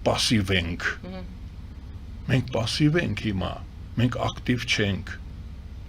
պասիվ ենք։ Մենք պասիվ ենք հիմա, մենք ակտիվ չենք։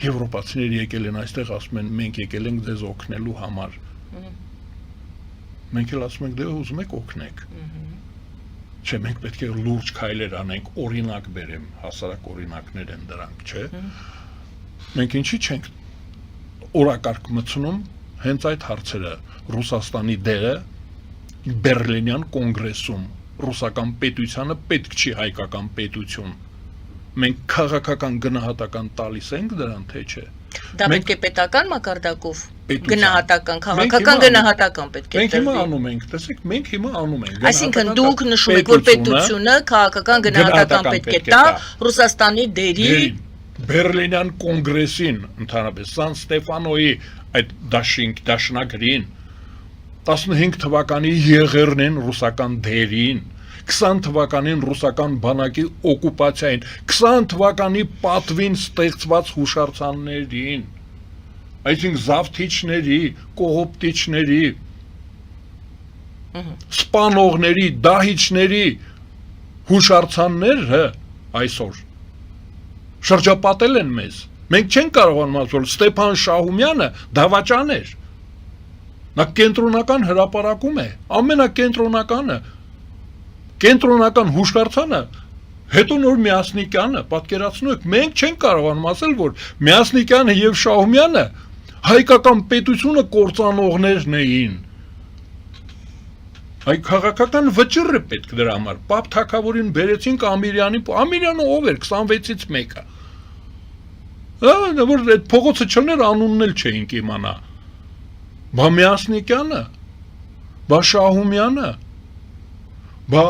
Եվրոպացիները եկել են այստեղ, ասում են մենք եկել ենք ձեզ օգնելու համար։ Մենք էլ ասում ենք դե ուզում եք օգնեք։ Չէ, մենք պետք է լուրջ քայլեր անենք, օրինակ բերեմ, հասարակ օրինակներ են դրանք, չէ։ Մենք ինչի չենք օրակարգ մտցնում հենց այդ հարցերը, Ռուսաստանի դերը Բերլինյան կոնգրեսում, ռուսական պետությանը պետք չի հայկական պետություն։ Մենք քաղաքական գնահատական տալիս ենք դրան, թե չէ։ Դա պետք է պետական մակարդակով գնահատական, քաղաքական գնահատական պետք է Մենք հիմա անում ենք, տեսեք, մենք հիմա անում ենք։ Այսինքն դուք նշում եք, որ պետությունը քաղաքական գնահատական պետք է տա Ռուսաստանի դերի Բերլինյան կոնգրեսին, ընդհանրապես Սան Ստեֆանոյի այդ դաշնակրին 15 թվականի եղերն են ռուսական դերին, 20 թվականին ռուսական բանակի օկուպացիային, 20 թվականի պատվին ստեղծված հուշարձաններին, այսինքն զավթիչների, կողոպտիչների, սպանողների, դահիճների հուշարձանները այսօր շրջապատել են մեզ։ Մենք չենք կարողանում ասել Ստեփան Շահումյանը դավաճան էր։ Նա կենտրոնական հրապարակում է, ամենակենտրոնականը, կենտրոնական հուշարձանը, հետո նոր Միասնիկյանը, պատկերացնու եք, մենք չենք կարողանում ասել, որ Միասնիկյանը եւ Շահումյանը հայկական պետությունը կործանողներն էին։ Այ քաղաքական վճիռ է պետք դրա համար։ Պապ Թագավորին բերեցինք Ամիրյանը ով էր 26-ից մեկը։ Որ այդ փողոցը չներ անունն էլ չէինք իմանա։ Բա Միասնիկյանը, բա Շահումյանը, բա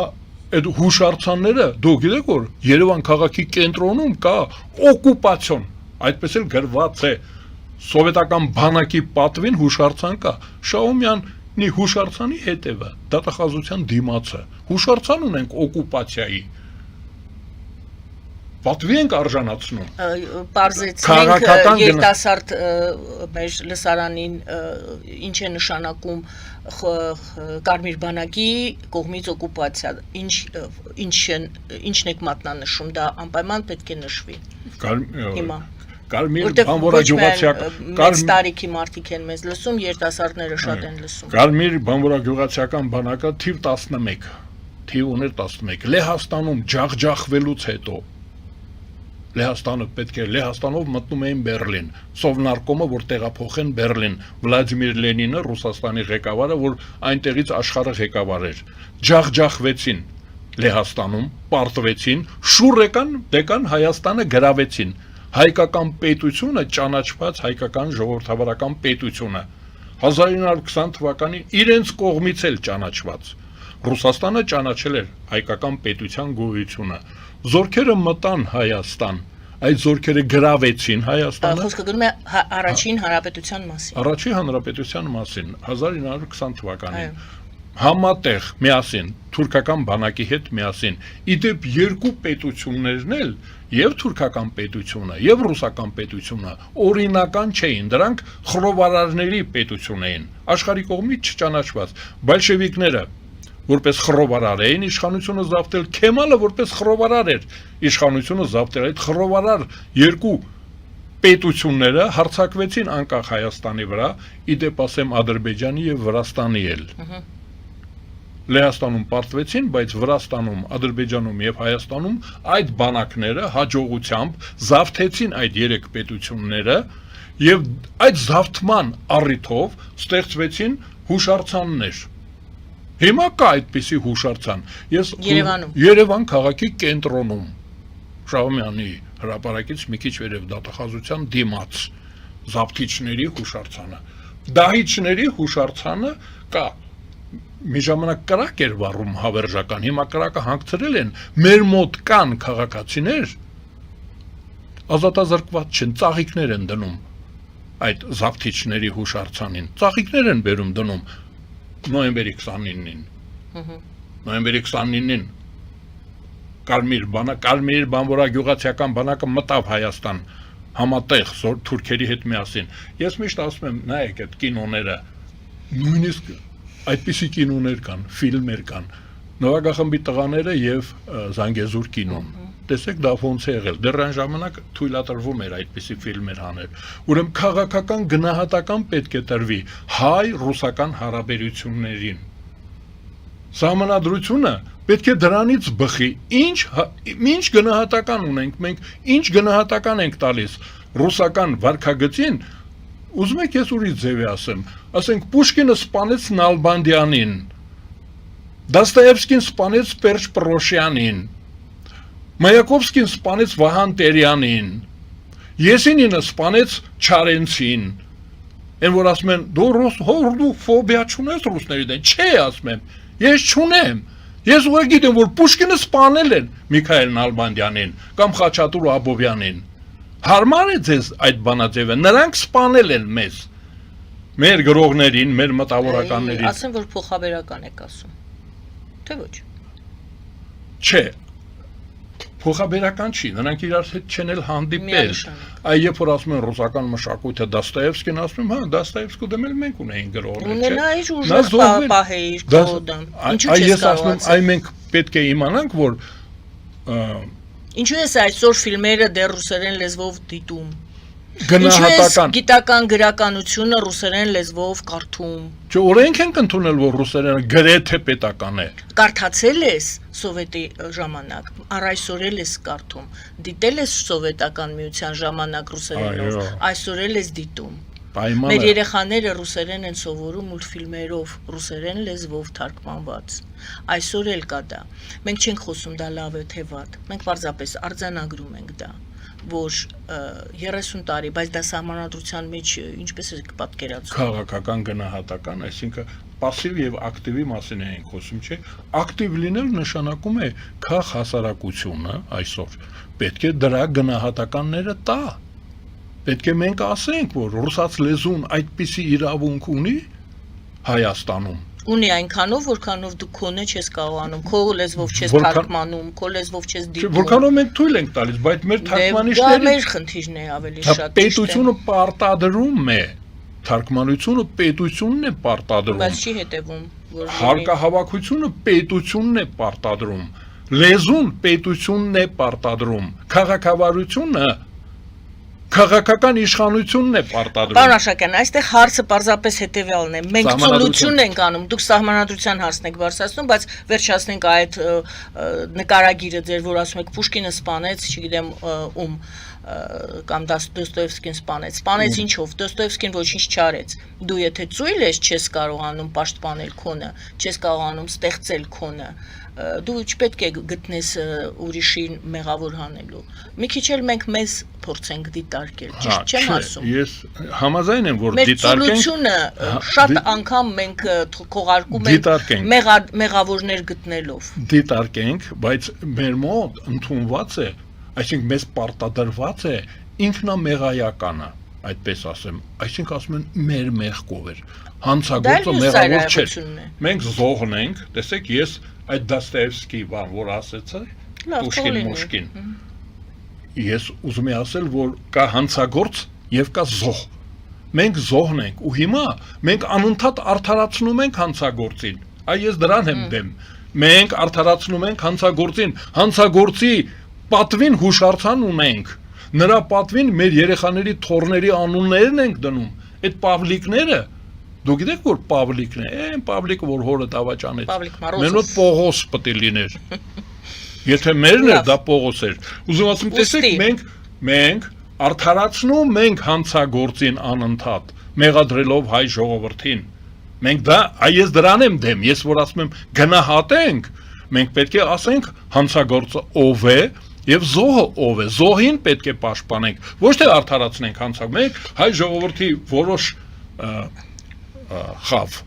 այդ հուշարձանները, դուք գիտեք որ Երևան քաղաքի կենտրոնում կա օկուպացիոն, այդպես էլ գրված է սովետական բանակի պատվին հուշարձան կա։ Շահումյանի հուշարձանի հետևը, դատախազության դիմացը, հուշարձան ունենք օկուպացիայի։ Պատվի ենք արժանացնում։ Պարզեցնենք երիտասարդ մեր լսարանին ինչ է նշանակում Կարմիր բանակի կողմից օկուպացիա, ինչն եք մատնանշում, դա անպայման պետք է նշվի։ Հիմա Կարմիր բանվորագյուղացիական մեծ տարիքի մարդիկ են մեզ լսում, երիտասարդները շատ են լսում։ Կարմիր բանվորագյուղացիական բանակը թիվ 11, թիվ ուներ 11, Լեհաստանում ջախջախվելուց հետո Լեհաստանը պետք է Լեհաստանով մտնում էին Բերլին, Սովնարկոմը, որ տեղափոխեն Բերլին, Վլադիմիր Լենինը, Ռուսաստանի ղեկավարը, որ այնտեղից աշխարհը ղեկավար էր, ջախջախվեցին Լեհաստանում, պարտվեցին, շուռ եկան Հայաստանը գրավեցին, հայկական պետությունը ճանաչված հայկական ժողովրդավարական պետությունը, 1920 թվականին իրենց կողմից էլ ճանաչված, Ռուսաստանը ճանաչել էր հայկական պետության գոյությունը, զորքերը մտան Հայաստան, այդ զորքերը գրավեցին Հայաստանը։ Խոսքը գնում է առաջին հանրապետության մասին։ Առաջին հանրապետության մասին 1920 թվականին համատեղ միասին թուրքական բանակի հետ միասին իդեպ երկու պետություններն էլ եւ թուրքական պետությունը եւ ռուսական պետությունը օրինական չէին, դրանք խռովարարների պետություն էին, աշխարհի կողմից չճանաչված, բոլշևիկները որպես խռովարար էին իշխանությունը զավթել, Քեմալը որպես խռովարար էր իշխանությունը զավթել, այդ խռովարար երկու պետությունները հարձակվեցին անկախ Հայաստանի վրա, իդեպ ասեմ Ադրբեջանի եւ Վրաստանի էլ։ Լեհաստանում պարտվեցին, բայց Վրաստանում, Ադրբեջանում եւ Հայաստանում այդ բանակները հաջողությամբ զավթեցին այդ երեք պետությունները եւ այդ զավթման առիթով ստեղծվեցին հուշարձաններ։ Հիմա կա այդպիսի հուշարձան։ Ես Երևան քաղաքի կենտրոնում Շահումյանի հրապարակից մի քիչ վերև դատախազության դիմաց զավթիչների հուշարձանը։ Դահիճների հուշարձանը կա։ Մի ժամանակ կրակ էր վառում հավերժական, հիմա կրակը հանգցրել են, մեր մոտ կան քաղաքացիներ, ազատազրկված չեն, ծաղիկներ են դնում այդ զավթիչների հուշարձանին, ծաղիկներ են բերում դնում նոյեմբերի 29-ին, նոյեմբերի 29-ին Կարմիր բանվորագյուղացիական բանակը մտավ Հայաստան համատեղ թուրքերի հետ միասին։ Ես միշտ ասում եմ, նայեք այդ կինոները, նույնիսկ այդպիսի կինոներ կան, ֆիլմեր կան, նվագախմբի տղաները եւ Զանգեզուր կինոն։ Տեսեք դա ոնց է եղել։ Դեռ այն ժամանակ թույլատրվում էր այդպիսի ֆիլմեր անել։ Ուրեմն քաղաքական գնահատական պետք է տրվի հայ-ռուսական հարաբերություններին։ Սահմանադրությունը պետք է դրանից բխի։ Ինչ գնահատական ունենք մենք, ինչ գնահատական ենք տալիս ռուսական վարքագծին, ուզում եք ես ուրիշ ձևի ասեմ, ասենք Պուշկինը սպանեց Նալբանդյանին, Դոստոևսկին սպանեց Պերճ Պրոշյանին, Մայակովսկին սպանեց Վահան Տերյանին, Եսենինը սպանեց Չարենցին, են որ ասում են դու ֆոբիա չունես ռուսների դեմ, չէ ասում եմ, ես չունեմ, ես ուղղակի գիտեմ որ Պուշկինը սպանել են Միքայել Նալբանդյանին կամ Խաչատուր Աբովյանին, հարմար է ձեզ այդ բանաձևը, նրանք սպանել են մեզ, մեր գրողներին, մեր մտավորականներին, ասեմ որ փոխաբերական եք ասում, թե ոչ, չէ, փոխաբերական չի, նրանք իրար հետ չեն էլ հանդիպել, այ երբ որ ասում են ռուսական մշակույթը Դոստոևսկին, ասում եմ, հա, Դոստոևսկու դեմ էլ մենք ունեինք գրողներ, ունենայիր ուժեղ պահեիր կոդում, ինչու չես կարողացել, այ մենք պետք է իմանանք, որ ինչու ես այսօր ֆիլմերը դեռ ռուսերեն լեզվով դիտում, գնահատական գիտական գրականությունը ռուսերեն լեզվով կարդում, Չէ, օրենք ենք ընդունել, որ ռուսերենը գրեթե պետական է։ Կարդացել ես սովետի ժամանակ, առ այսօր էլ ես կարդում, դիտել ես սովետական միության ժամանակ ռուսերենով, այսօր էլ ես դիտում։ Մեր երեխաները ռուսերեն են սովորում մուլտֆիլմերով, ռուսերեն լեզվով թարգմանված։ Այսօր էլ կա դա։ Մենք չենք խոսում դա լավ է թե վատ, մենք պարզապես արձանագրում ենք դա, որ 30 տարի, բայց դա սահմանադրության մեջ ինչպես է պատկերացում։ Քաղաքական գնահատական, այսինքն պասիվ եւ ակտիվի մասին ենք խոսում, չէ՞։ Ակտիվ լինել նշանակում է քաղ հասարակությունը այսօր պետք է դրա գնահատականները տա։ Պետք է մենք ասենք, որ ռուսաց լեզուն այդպիսի իրավունք ունի Հայաստանում։ Ունի այնքանով, որքանով դու քոնը չես կարողանում, քո լեզվով չես թարգմանում, քո լեզվով չես դիտում։ Որքանով մենք թույլ ենք տալիս, բայց մեր թարգմանիչները դա մեր խնդիրն է ավելի շատ։ Պետությունը պարտադրում է, թարգմանությունը պետությունն է պարտադրում։ Բայց չի հետևում, որ հարկահավաքությունը պետությունն է պարտադրում, լեզուն պետությունն է պարտադրում, քաղաքավարությունը քաղաքական իշխանությունն է պարտադրում։ Պարոն Աշակյան, այստեղ հարցը պարզապես հետևյալն է։ Մենք ցոլություն ենք անում, դուք սահմանադրության հարցն եք բարձրացնում, բայց վերջացնենք այդ նկարագիրը ձեր, որ ասում եք Պուշկինը սպանեց, չգիտեմ ում կամ Դոստոևսկին սպանեց ինչով, Դոստոևսկին ոչինչ չարեց։ Դու եթե ծույլ ես, չես կարողանում պաշտպանել քոնը, չես կարողանում ստեղծել քոնը, դու չպետք է գտնես ուրիշին մեղավոր հանելու։ Մի քիչ էլ մենք մեզ փորձենք դիտարկել, ճիշտ չեմ ասում։ Ես համաձայն եմ, որ դիտարկենք։ Մեր ցոլությունը շատ անգամ մենք քողարկում ենք մեղավորներ գտնելով։ Դիտարկենք, բայց մեր մոտ ընդունված է, այսինքն մեզ պարտադրված է ինքնամեղայականը, այդպես ասեմ, այսինքն ասում են մեր մեղքով էր, հանցագործը մեղավոր չէ։ Մենք զոհն ենք, տեսեք, ես այդ Դոստոևսկի բան, որ ասեցի, Պուշկին, ես ուզում եմ ասել, որ կա հանցագործ եւ կա զոհ։ Մենք զոհն ենք ու հիմա մենք անընդհատ արդարացնում ենք հանցագործին։ Այ ես դրան եմ դեմ։ Մենք արդարացնում ենք հանցագործին, հանցագործի պատվին հուշարձան ունենք։ Նրա պատվին մեր երեխաների թորների անուններն ենք դնում։ Այդ Պավլիկները, դու գիտեք որ Պավլիկն է, այն Պավլիկը որ հորը դավաճանեց։ Մեր մոտ Պողոս պետք է լիներ։ Եթե մերն էր, դա Պողոս էր։ Ուզում ասում, տեսեք, մենք արդարացնում ենք հանցագործին անընդհատ, մեղադրելով հայ ժողովրդին։ Մենք դա, այս դրան եմ դեմ, ես որ ասում եմ գնահատենք, մենք պետք է ասենք հանցագործը ով է եւ զոհը ով է, զոհին պետք է պաշտպանենք, ոչ թե արդարացնենք հանցագործը։ Մենք հայ ժողովրդի որոշ խավ,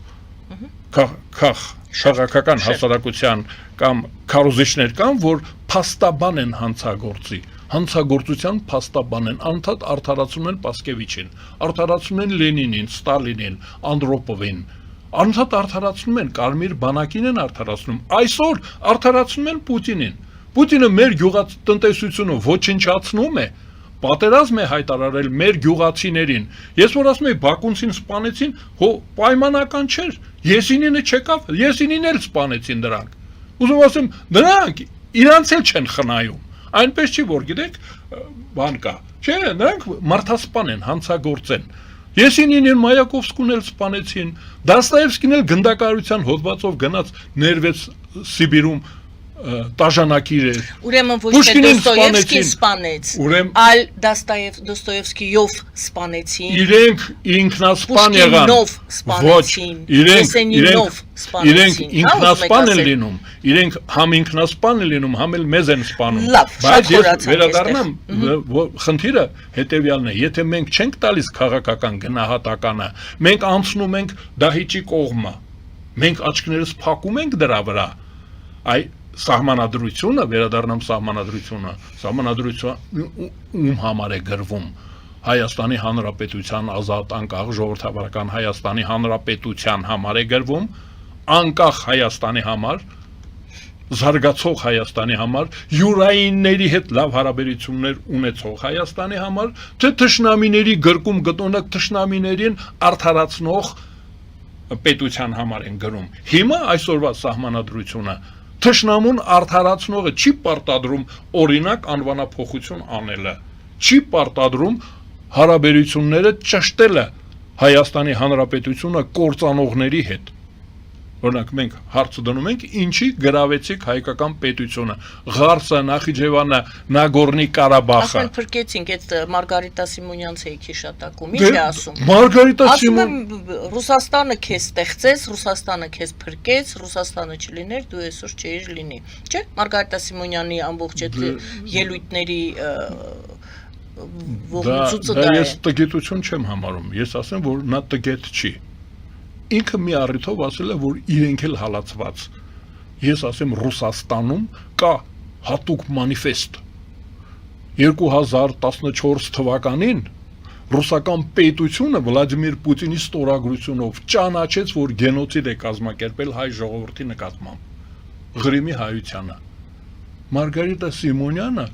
քաղաքական հասարակության կամ քարոզիչներ կան, որ փաստաբան են հանցագործի, հանցագործության փաստաբան են, անընդհատ արդարացնում են Պասկևիչին, արդարացնում են Լենինին, Ստալինին, Անդրոպովին, անընդհատ արդարացնում են Կարմիր բանակին են արդարացնում, այսօր արդարացնում են Պուտինին։ Պուտինը մեր գյուղատնտեսությունը ոչնչացնում է, պատերազմ է հայտարարել մեր գյուղացիներին։ Ես որ ասում եմ բաքունցին սպանեցին, հո պայմանական չէր։ Եսինինը չեկավ, Եսինին էլ սպանեցին դրանք։ Ուզում ասեմ, նրանք իրանց էլ չեն խնայում։ Այնպես չի, որ գիտեք, բան կա։ Չէ, նրանք մարդասպան են, հանցագործ են։ Եսենինին Մայակովսկուն էլ սպանեցին, Դաստոևսկին էլ գնդակարության հոդվածով գնաց ներվեց Սիբիրում տաժանակիր էր։ Ուրեմն ոչ թե Դոստոևսկին սպանեց, այլ Դոստոևսկիով սպանեցին։ Իրենք ինքնասպան եղան։ Ոչ, իրենք ինքնասպան են լինում, իրենք համ ինքնասպան են լինում, համ էլ մեզ են սպանում։ Բայց ես վերադառնամ, խնդիրը հետևյալն է, եթե մենք չենք տալիս քաղաքական գնահատականը, մենք անցնում ենք Դահիճի կողմը, մենք աչքներս փակում ենք դրա վրա, այ սահմանադրությունը, վերադառնամ սահմանադրությունը ում համար է գրվում, Հայաստանի Հանրապետության ազատ անկախ ժողովրդավարական Հայաստանի Հանրապետության համար է գրվում, անկախ Հայաստանի համար, զարգացող Հայաստանի համար, յուրայինների հետ լավ հարաբերություններ ունեցող Հայաստանի համար, թե թշնամիների գրկում գտնող թշնամիներին արդարացնող պետության համար են գրում։ Հիմա այսօրվա սահմանադրությունը թշնամուն արդարացնողը չի պարտադրում օրինակ անվանափոխություն անելը, չի պարտադրում հարաբերությունները ճշտելը Հայաստանի Հանրապետությունը կործանողների հետ։ Օրինակ մենք հարցը դնում ենք, ինչի գրավեցիք հայկական պետությունը, Ղարսը, Նախիջևանը, Նագորնի Ղարաբաղը։ Ասում են փրկեցինք այդ Մարգարիտա Սիմոնյանցի հիշատակում, ինչ է ասում։ Մարգարիտա Ասում Ռուսաստանը քեզ ստեղծեց, Ռուսաստանը քեզ փրկեց, Ռուսաստանը չլիներ, դու այսօր չէիր լինի։ Չէ՞, Մարգարիտա Սիմոնյանի ամբողջ այդ ելույթների ողջույցը դա է։ Ես տգետություն չեմ համարում, ես ասեմ, որ նա տգետ չի։ Ինքը մի առիթով ասել է, որ իրենք էլ հալածված։ Ես ասեմ, Ռուսաստանում կա հատուկ մանիֆեստ։ 2014 թվականին ռուսական պետությունը Վլադիմիր Պուտինի ստորագրությունով ճանաչեց, որ գենոցիդ է կազմակերպել հայ ժողովրդի նկատմամբ Ղրիմի հայությանը։ Մարգարիտա Սիմոնյանը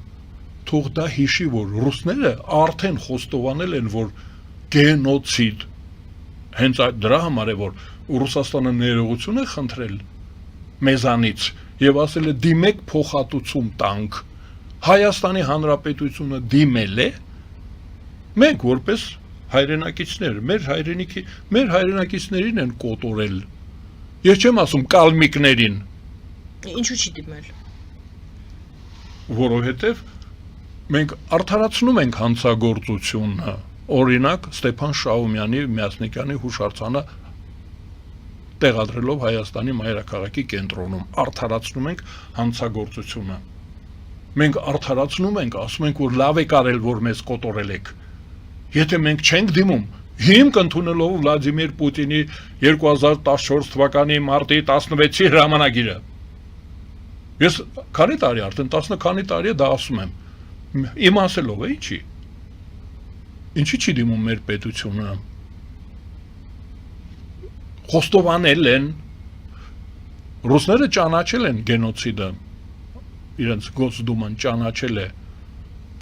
թող դա հիշի, որ ռուսները արդեն խոստովանել են, որ գենոցիդ հենց դրա համար է, որ Ռուսաստանը ներողություն է խնդրել մեզանից եւ ասել է դիմեք փոխհատուցում տանք։ Հայաստանի Հանրապետությունը դիմել է, մենք որպես հայրենակիցներ, մեր հայրենակիցներին են կոտորել։ Ես չեմ ասում կալմիկներին։ Ինչու չի դիմել։ Որովհետեւ մենք արդարացնում ենք հանցագործությունը։ Օրինակ Ստեփան Շաումյանի Միասնիկյանի հուշարձանը տեղադրելով Հայաստանի մայրաքաղաքի կենտրոնում արդարացնում ենք հանցագործությունը։ Մենք արդարացնում ենք, ասում ենք, որ լավ եք արել, որ մեզ կոտորել եք։ Եթե մենք չենք դիմում, հիմք ընդունելով Վլադիմիր Պուտինի 2014 թվականի մարտի 16-ի հրամանագիրը։ Ես քանի տարի արդեն 10 քանի տարի է դա ասում եմ։ Իմ ասելով է ինչի։ Ինչի չի դիմում մեր պետությունը։ Խոստովանել են, ռուսները ճանաչել են գենոցիդը, իրենց Գոսդուման ճանաչել է,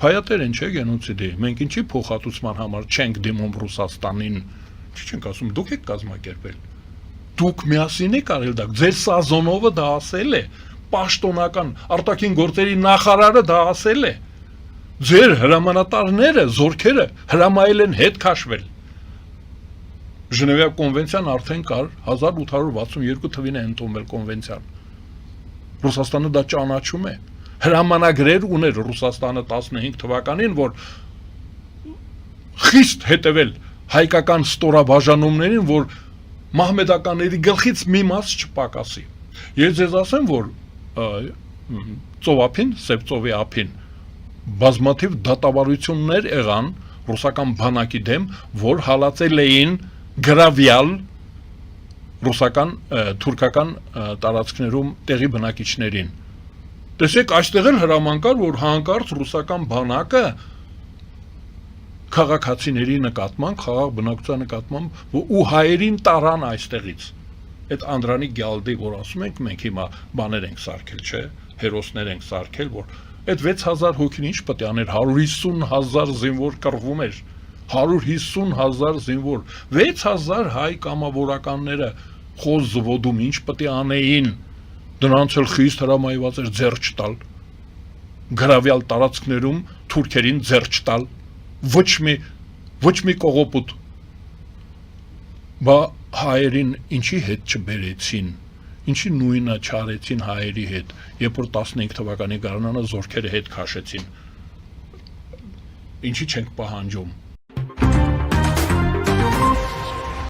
փայատեր են չէ գենոցիդի, մենք ինչի փոխհատուցման համար չենք դիմում Ռուսաստանին, չենք ասում դուք եք կազմակերպել, դուք միասին եք արել դա, ձեր Սազոնովը դա ասել է, պաշտոնական արտաքին գործերի նախարարը դա ասել է, ձեր հրամանատարները, զորքերը հրամայել են հետ քաշվել։ Ժնևիա կոնվենցիան արդեն կար 1862 թվին է ընդունվել կոնվենցիան։ Ռուսաստանը դա ճանաչում է։ Հրամանագրեր ուներ Ռուսաստանը 15 թվականին, որ խիստ հետևել հայկական ստորաբաժանումներին, որ մահմեդականների գլխից մի մաս չպակասի։ Ես ձեզ ասեմ, որ ծովափին, Սև ծովի ափին բազմաթիվ դատավարություններ եղան ռուսական բանակի դեմ, որ հալածել էին գրավյալ ռուսական թուրքական տարածքներում տեղի բնակիչներին։ Տեսեք, այստեղ էլ հրաման կար, որ հանկարծ ռուսական բանակը քաղաքացիների նկատմամբ, խաղաղ բնակչության նկատմամբ ու հայերին տարան այստեղից։ Այդ Անդրանիկ Գյալդի, որ ասում ենք, մենք հիմա բաներ ենք սարքել, չէ, հերոսներ ենք սարքել, որ այդ 6000 հոգին ինչ պետք է աներ, 150,000 զինվոր կռվում էր, 150,000 զինվոր, 6000 հայ կամավորականները խոզ զվոդում ինչ պետք է անեին, Դրանց էլ խիստ հրամայված էր ձեռ չտալ, գրավյալ տարածքներում թուրքերին ձեռ չտալ, ոչ մի կողոպուտ, բա հայերին ինչի հետ չբերեցին, ինչի նույնը չարեցին հայերի հետ, երբ որ 15 թվականի գարնանը զորքերը հետ քաշեցին, ինչի չենք պահանջում,